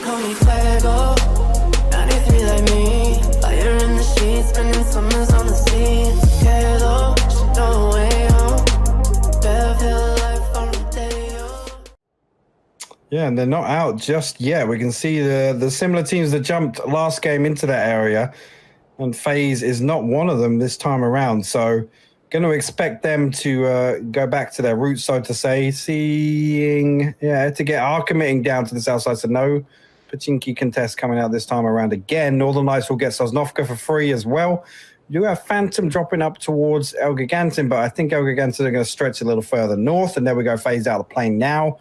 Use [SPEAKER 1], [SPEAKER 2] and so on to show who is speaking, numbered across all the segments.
[SPEAKER 1] Call me Fuego, 93 like me. Fire in the sheets, spending summers on the sea. Quedo, no way home. Bev Hill life on Rodeo.
[SPEAKER 2] Yeah, and they're not out just yet. We can see the similar teams that jumped last game into that area, and FaZe is not one of them this time around. So going to expect them to go back to their roots, so to say. Are committing down to the south side, so no Pachinki contest coming out this time around again. Northern Lights will get Sosnovka for free as well. We do have Phantom dropping up towards El Gigantin, but I think El Gigantin are going to stretch a little further north, and there we go, phased out the plane now.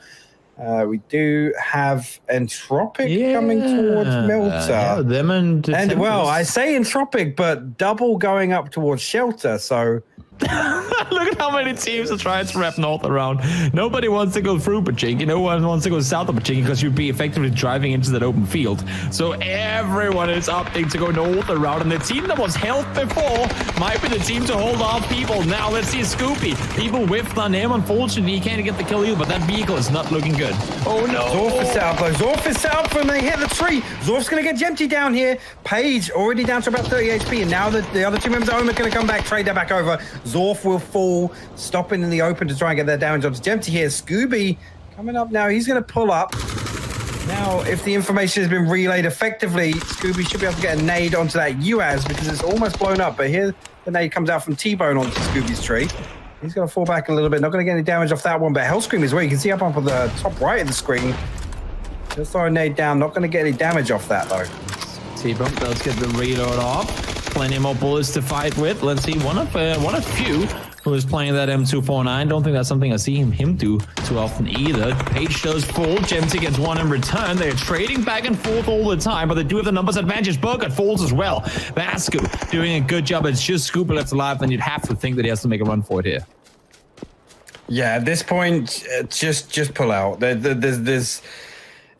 [SPEAKER 2] We do have Entropic coming towards Milta.
[SPEAKER 3] Them and
[SPEAKER 2] well, I say Entropic, but double going up towards Shelter, so...
[SPEAKER 3] Look at how many teams are trying to wrap north around. Nobody wants to go through Pachinki. No one wants to go south of Pachinki because you'd be effectively driving into that open field. So everyone is opting to go north around. And the team that was held before might be the team to hold off people. Now let's see Scoopy. People whiffed on him. Unfortunately, he can't get the kill either, but that vehicle is not looking good. Oh no.
[SPEAKER 2] Zorf is set up though. Zorf is set up and they hit the tree. Zorf's going to get Jeemzz down here. Page already down to about 30 HP. And now the other two members of Omen are going to come back, trade that back over. Zorf will fall, stopping in the open to try and get that damage onto Jeemzz here. Scooby coming up now. He's going to pull up. Now, if the information has been relayed effectively, Scooby should be able to get a nade onto that UAZ because it's almost blown up. But here, the nade comes out from T-Bone onto Scooby's tree. He's going to fall back a little bit. Not going to get any damage off that one, but Hellscream is where you can see up on the top right of the screen. Just throw a nade down. Not going to get any damage off that, though.
[SPEAKER 3] T-Bone does get the reload off. Plenty more bullets to fight with. Let's see, one of few who is playing that M249. Don't think that's something I see him do too often either. Page does fall. Jeemzz gets one in return. They're trading back and forth all the time, but they do have the numbers advantage. Burkett falls as well. Vasco doing a good job. It's just Scooper left alive, then you'd have to think that he has to make a run for it here.
[SPEAKER 2] Yeah, at this point, just pull out.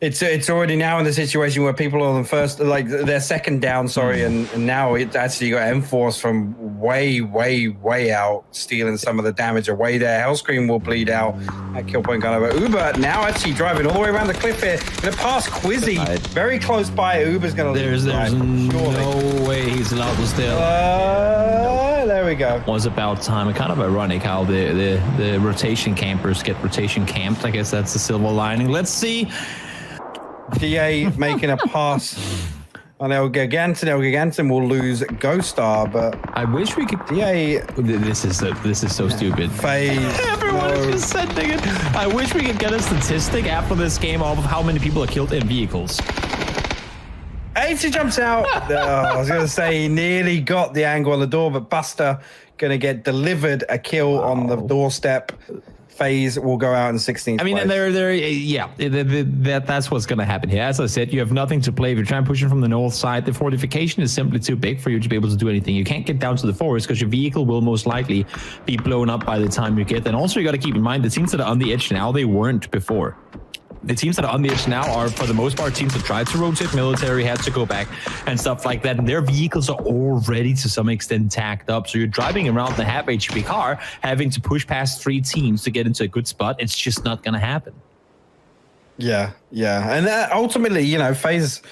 [SPEAKER 2] It's already now in the situation where people are on the first, like they're second down, sorry, and now it's actually got M-Force from way out, stealing some of the damage away there. Hellscream will bleed out at kill point gun over. Uber now actually driving all the way around the cliff here. Gonna pass Quizzy, very close by. Uber's gonna
[SPEAKER 3] There's no way he's allowed to steal.
[SPEAKER 2] There we go.
[SPEAKER 3] Was about time. Kind of ironic how the rotation campers get rotation camped. I guess that's the silver lining. Let's see.
[SPEAKER 2] DA making a pass on El Gigantin. El Gigantin will lose Ghost Star, but
[SPEAKER 3] I wish we could.
[SPEAKER 2] DA.
[SPEAKER 3] This is so stupid.
[SPEAKER 2] FaZe.
[SPEAKER 3] Everyone is just sending it. I wish we could get a statistic after this game of how many people are killed in vehicles.
[SPEAKER 2] 80 jumps out. I was going to say he nearly got the angle on the door, but Buster going to get delivered a kill on the doorstep. FaZe will go out in 16th.
[SPEAKER 3] I mean, and that's what's going to happen here. As I said, you have nothing to play. If you're trying to push in from the north side, the fortification is simply too big for you to be able to do anything. You can't get down to the forest because your vehicle will most likely be blown up by the time you get there. And also, you got to keep in mind, the teams that are on the edge now, they weren't before. The teams that are on the edge now are, for the most part, teams that tried to rotate. Military had to go back and stuff like that. And their vehicles are already, to some extent, tacked up. So you're driving around the half HP car, having to push past 3 teams to get into a good spot. It's just not going to happen.
[SPEAKER 2] Yeah. And ultimately, you know, FaZe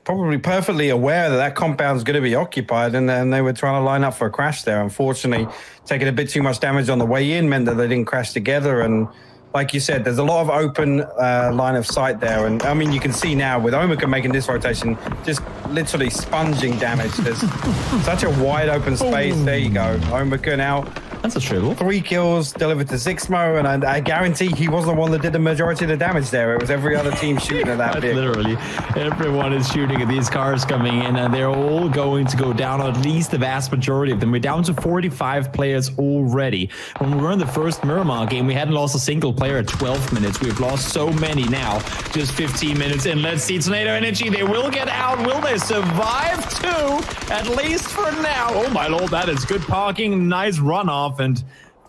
[SPEAKER 2] probably perfectly aware that compound's going to be occupied, and then they were trying to line up for a crash there. Unfortunately, taking a bit too much damage on the way in meant that they didn't crash together. And like you said, there's a lot of open line of sight there. And I mean, you can see now with Omega making this rotation, just literally sponging damage. There's such a wide open space. There you go. Omega now.
[SPEAKER 3] That's a triple.
[SPEAKER 2] 3 kills delivered to Zixmo, and I guarantee he wasn't the one that did the majority of the damage there. It was every other team shooting at that vehicle.
[SPEAKER 3] Literally, everyone is shooting at these cars coming in, and they're all going to go down, or at least the vast majority of them. We're down to 45 players already. When we were in the first Miramar game, we hadn't lost a single player at 12 minutes. We've lost so many now, just 15 minutes in. Let's see Tornado Energy. They will get out. Will they survive too? At least for now. Oh my lord, that is good parking. Nice runoff. And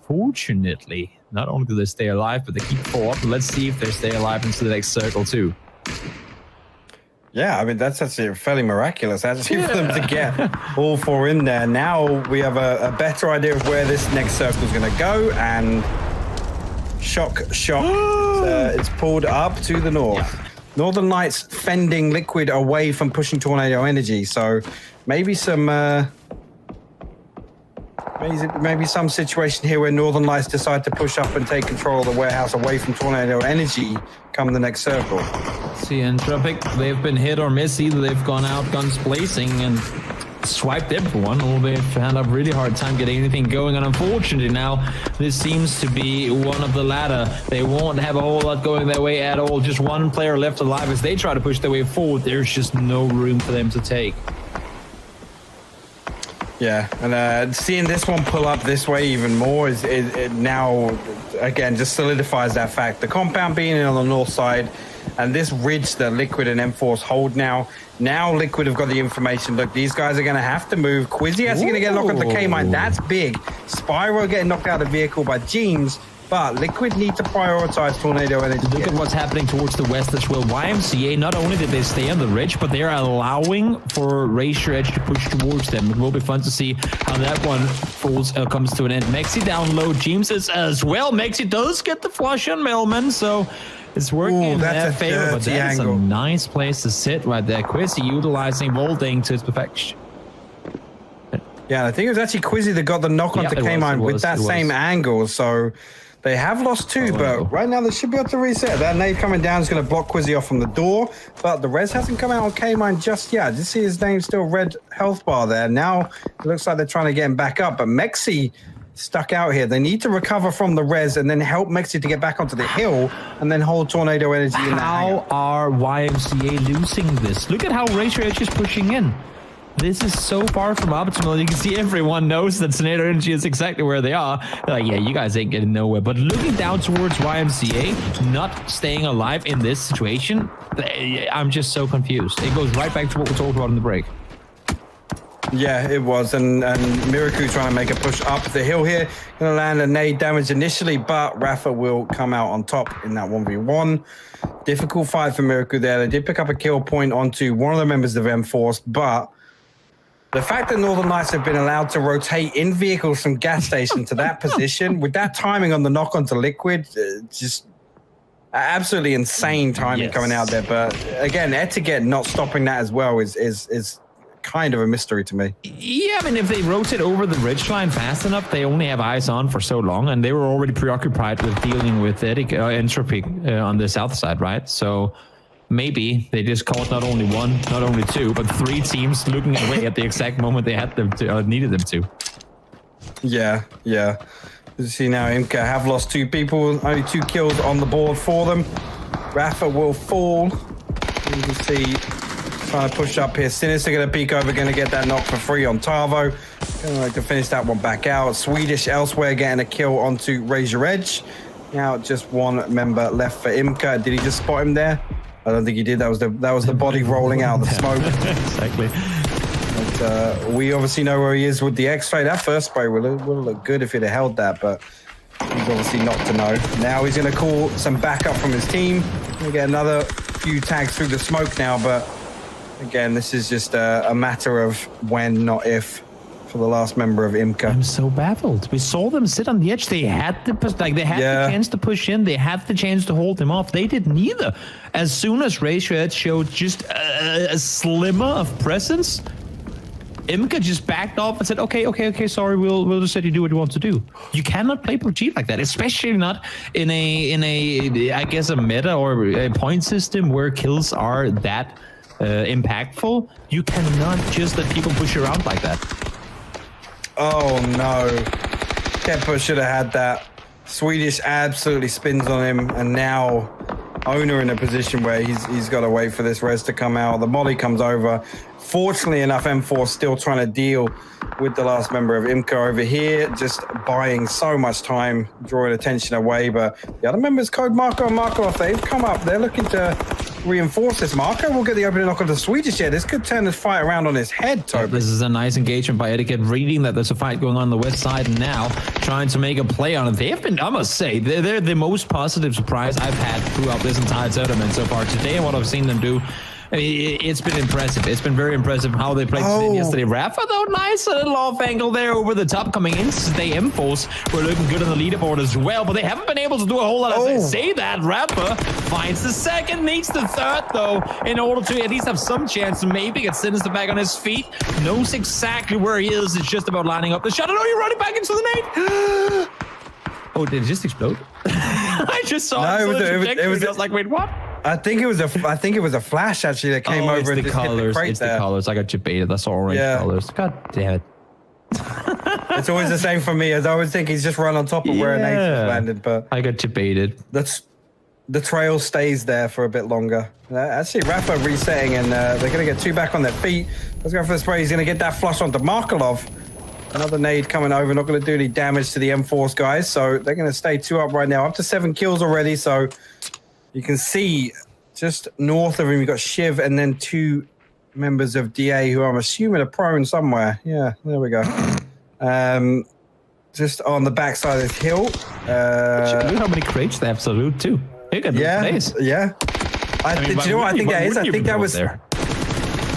[SPEAKER 3] fortunately, not only do they stay alive, but they keep 4 up. Let's see if they stay alive into the next circle too.
[SPEAKER 2] Yeah, I mean, that's actually fairly miraculous, actually, for them to get all 4 in there. Now we have a better idea of where this next circle is going to go, and shock, it's pulled up to the north. Northern Lights fending Liquid away from pushing Tornado Energy. So maybe some maybe some situation here where Northern Lights decide to push up and take control of the warehouse away from Tornado Energy come the next circle.
[SPEAKER 3] See, Entropic, they've been hit or miss. Either they've gone out guns blazing and swiped everyone, or they've had a really hard time getting anything going. And unfortunately now, this seems to be one of the latter. They won't have a whole lot going their way at all. Just one player left alive as they try to push their way forward. There's just no room for them to take.
[SPEAKER 2] Yeah, and seeing this one pull up this way even more is now, again, just solidifies that fact. The compound being on the north side, and this ridge that Liquid and M-Force hold now. Now Liquid have got the information. Look, these guys are going to have to move. Quizzy actually going to get knocked off the Kaymind. That's big. Spyro getting knocked out of the vehicle by Jeemzz. But Liquid need to prioritize Tornado Energy.
[SPEAKER 3] Look at what's happening towards the west as well. YMCA, not only did they stay on the ridge, but they're allowing for Razor Edge to push towards them. It will be fun to see how that one comes to an end. mxey down low. Jeemzz is as well. mxey does get the flush on Melman, so it's working in their favor. But that's a nice place to sit right there. Quizzy utilizing Volting to its perfection.
[SPEAKER 2] Yeah, I think it was actually Quizzy that got the knock onto Kaymind with that same angle, so they have lost two, but right now they should be able to reset. That nade coming down is going to block Quizzy off from the door, but the res hasn't come out on Kaymind just yet. Just see his name still red health bar there. Now it looks like they're trying to get him back up, but mxey stuck out here. They need to recover from the res and then help mxey to get back onto the hill and then hold Tornado Energy in the hangar.
[SPEAKER 3] How are YMCA losing this? Look at how Razor Edge is pushing in. This is so far from optimal. You can see everyone knows that Tornado Energy is exactly where they are. They're like, yeah, you guys ain't getting nowhere. But looking down towards YMCA, not staying alive in this situation, I'm just so confused. It goes right back to what we talked about in the break.
[SPEAKER 2] Yeah, it was. And Miraku trying to make a push up the hill here. Going to land a nade damage initially, but Rafa will come out on top in that 1v1. Difficult fight for Miraku there. They did pick up a kill point onto one of the members of M-Force, but the fact that Northern Lights have been allowed to rotate in vehicles from gas station to that position, with that timing on the knock onto Liquid, just absolutely insane timing coming out there. But again, Etiquette not stopping that as well is kind of a mystery to me.
[SPEAKER 3] Yeah, I mean, if they rotate over the ridgeline fast enough, they only have eyes on for so long, and they were already preoccupied with dealing with Entropic on the south side, right? So maybe they just caught not only one, not only two, but three teams looking away at the exact moment they had them to, needed them to.
[SPEAKER 2] Yeah. You see now, Imca have lost two people, only 2 kills on the board for them. Rafa will fall. You can see trying to push up here. Sinister going to peek over, going to get that knock for free on Tavo. Going to like to finish that one back out. Swedish elsewhere getting a kill onto Razor Edge. Now just one member left for Imca. Did he just spot him there? I don't think he did. That was the body rolling out of the smoke.
[SPEAKER 3] Exactly.
[SPEAKER 2] But, we obviously know where he is with the X-ray. That first spray will look good if he'd have held that, but he's obviously not to know. Now he's going to call some backup from his team. We'll get another few tags through the smoke now, but again, this is just a matter of when, not if, for the last member of Imca.
[SPEAKER 3] I'm so baffled. We saw them sit on the edge. They had the the chance to push in. They had the chance to hold him off. They did neither. As soon as Razor Edge showed just a slimmer of presence, Imca just backed off and said, okay, sorry, we'll just let you do what you want to do. You cannot play PUBG like that, especially not in a I guess a meta or a point system where kills are that impactful. You cannot just let people push around like that.
[SPEAKER 2] Oh no, Kepper should have had that. Swedish absolutely spins on him, and now Owner in a position where he's got to wait for this res to come out. The molly comes over. Fortunately enough, M4 still trying to deal with the last member of Imca over here, just buying so much time, drawing attention away. But the other members, Code, Marco, and Markov, they've come up. They're looking to reinforce this. Marco will get the opening knock on the Swedish here. This could turn this fight around on his head, Toby.
[SPEAKER 3] This is a nice engagement by Etiquette, reading that there's a fight going on the west side, and now trying to make a play on it. They have been, I must say, they're the most positive surprise I've had throughout this entire tournament so far today, and what I've seen them do. I mean, it's been impressive. It's been very impressive how they played yesterday. Rafa, though, nice little off angle there over the top coming in. Stay M-Force. We're looking good on the leaderboard as well, but they haven't been able to do a whole lot. As I say that, Rafa finds the second, needs the third, though, in order to at least have some chance to maybe get Sinister back on his feet. Knows exactly where he is. It's just about lining up the shot. Oh, you're running back into the nade. Oh, did it just explode? I just saw it was I was like, wait, what?
[SPEAKER 2] I think it was a flash actually that came over
[SPEAKER 3] and
[SPEAKER 2] just
[SPEAKER 3] colors.
[SPEAKER 2] hit the
[SPEAKER 3] It's the colors. I got debated. That's all orange colors. God damn it.
[SPEAKER 2] It's always the same for me. As I always think he's just run on top of where an ace has landed, but
[SPEAKER 3] I got debated.
[SPEAKER 2] The trail stays there for a bit longer. Actually, Rafa resetting, and they're going to get 2 back on their feet. Let's go for the spray. He's going to get that flush onto Markelov. Another nade coming over, not going to do any damage to the M-Force guys, so they're going to stay 2 up right now. Up to 7 kills already, so you can see just north of him, you've got Shiv and then 2 members of DA who I'm assuming are prone somewhere. Yeah, there we go. Just on the backside of this hill.
[SPEAKER 3] Look how many crates they have to loot too.
[SPEAKER 2] Yeah. Do you know what I think that is? I think that was there.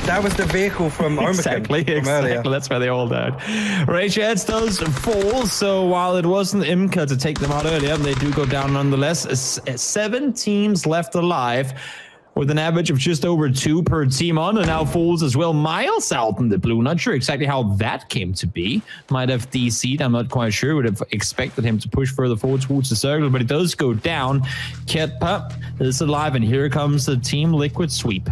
[SPEAKER 2] That was the vehicle from Omicron.
[SPEAKER 3] Exactly. That's where they all died. Rage Heads does fall, so while it wasn't Imka to take them out earlier, they do go down nonetheless. 7 teams left alive, with an average of just over 2 per team on, and now falls as well. Miles out in the blue. Not sure exactly how that came to be. Might have DC'd, I'm not quite sure. Would have expected him to push further forward towards the circle, but it does go down. Ketpa is alive, and here comes the Team Liquid sweep.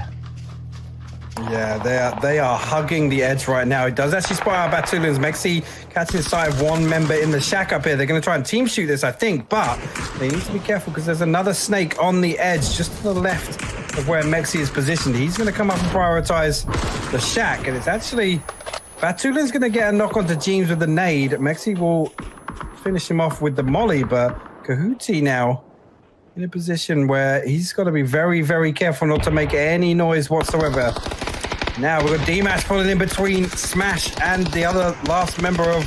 [SPEAKER 2] Yeah, they are hugging the edge right now. It does actually spot out Batulin's mxey catching sight of 1 member in the shack up here. They're going to try and team shoot this, I think, but they need to be careful because there's another snake on the edge just to the left of where mxey is positioned. He's going to come up and prioritize the shack, and it's actually Batulin's going to get a knock onto Jeemzz with the nade. mxey will finish him off with the molly, but Kahootie now in a position where he's got to be very, very careful not to make any noise whatsoever. Now we've got DMASH pulling in between Smash and the other last member of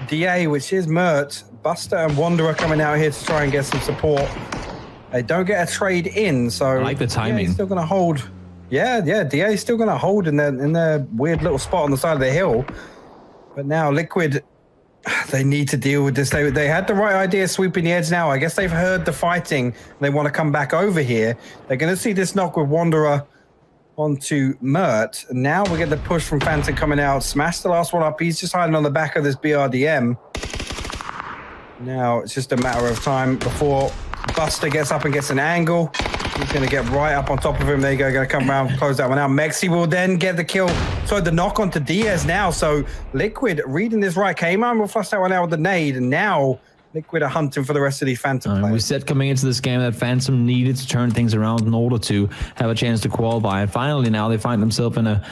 [SPEAKER 2] DA, which is Mert. Buster and Wanderer coming out here to try and get some support. They don't get a trade in, so
[SPEAKER 3] I like the timing.
[SPEAKER 2] DA's still going to hold. Yeah, DA's still going to hold in their weird little spot on the side of the hill. But now Liquid, they need to deal with this. They had the right idea sweeping the edge now. I guess they've heard the fighting. They want to come back over here. They're going to see this knock with Wanderer onto Mert. And now we get the push from Phantom coming out. Smash the last one up. He's just hiding on the back of this BRDM. Now it's just a matter of time before Buster gets up and gets an angle. He's going to get right up on top of him. There you go. Going to come around, close that one out. mxey will then get the kill. So the knock onto Diaz now. So Liquid reading this right. Kaymind will flush that one out with the nade. And now Liquid are hunting for the rest of these Phantom players.
[SPEAKER 3] We said coming into this game that Phantom needed to turn things around in order to have a chance to qualify. And finally now they find themselves in a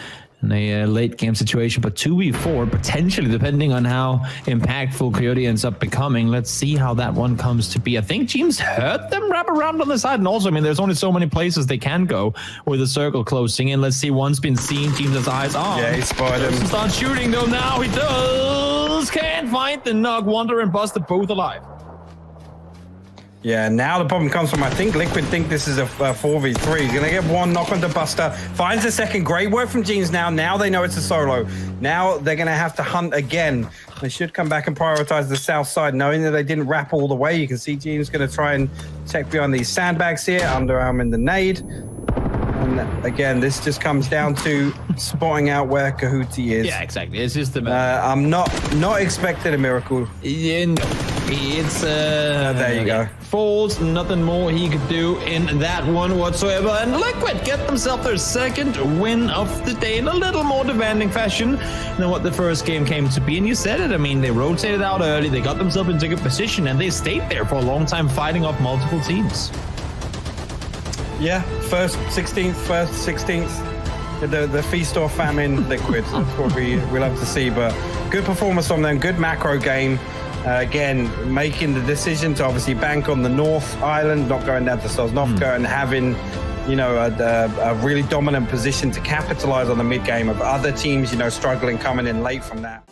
[SPEAKER 3] late game situation, but 2v4 potentially, depending on how impactful Coyote ends up becoming. Let's see how that one comes to be. I think Jeemzz heard them wrap around on the side, and also, I mean, there's only so many places they can go with the circle closing in. Let's see, one's been seen. Jeemz's eyes on.
[SPEAKER 2] Yeah, he spotted him.
[SPEAKER 3] Start shooting though. Now he does. Can't find the knock. Wanderer and Buster both alive.
[SPEAKER 2] Yeah, now the problem comes from, I think Liquid think this is a 4v3. He's going to get 1 knock onto Buster. Finds the second. Great work from Jeemzz now. Now they know it's a solo. Now they're going to have to hunt again. They should come back and prioritize the south side, knowing that they didn't wrap all the way. You can see Jeemzz going to try and check behind these sandbags here. Underarm in the nade. And again, this just comes down to spotting out where Kahootie is.
[SPEAKER 3] Yeah, exactly. It's just the
[SPEAKER 2] I'm not expecting a miracle.
[SPEAKER 3] Yeah, no. It's
[SPEAKER 2] there you go.
[SPEAKER 3] Falls, nothing more he could do in that one whatsoever. And Liquid get themselves their second win of the day in a little more demanding fashion than what the first game came to be. And you said it, I mean, they rotated out early, they got themselves into good position, and they stayed there for a long time fighting off multiple teams.
[SPEAKER 2] Yeah, first 16th, the feast or famine Liquid. That's what we love to see, but good performance from them, good macro game. Again, making the decision to obviously bank on the North Island, not going down to Sosnovka, and having, you know, a really dominant position to capitalize on the mid game of other teams, you know, struggling coming in late from that.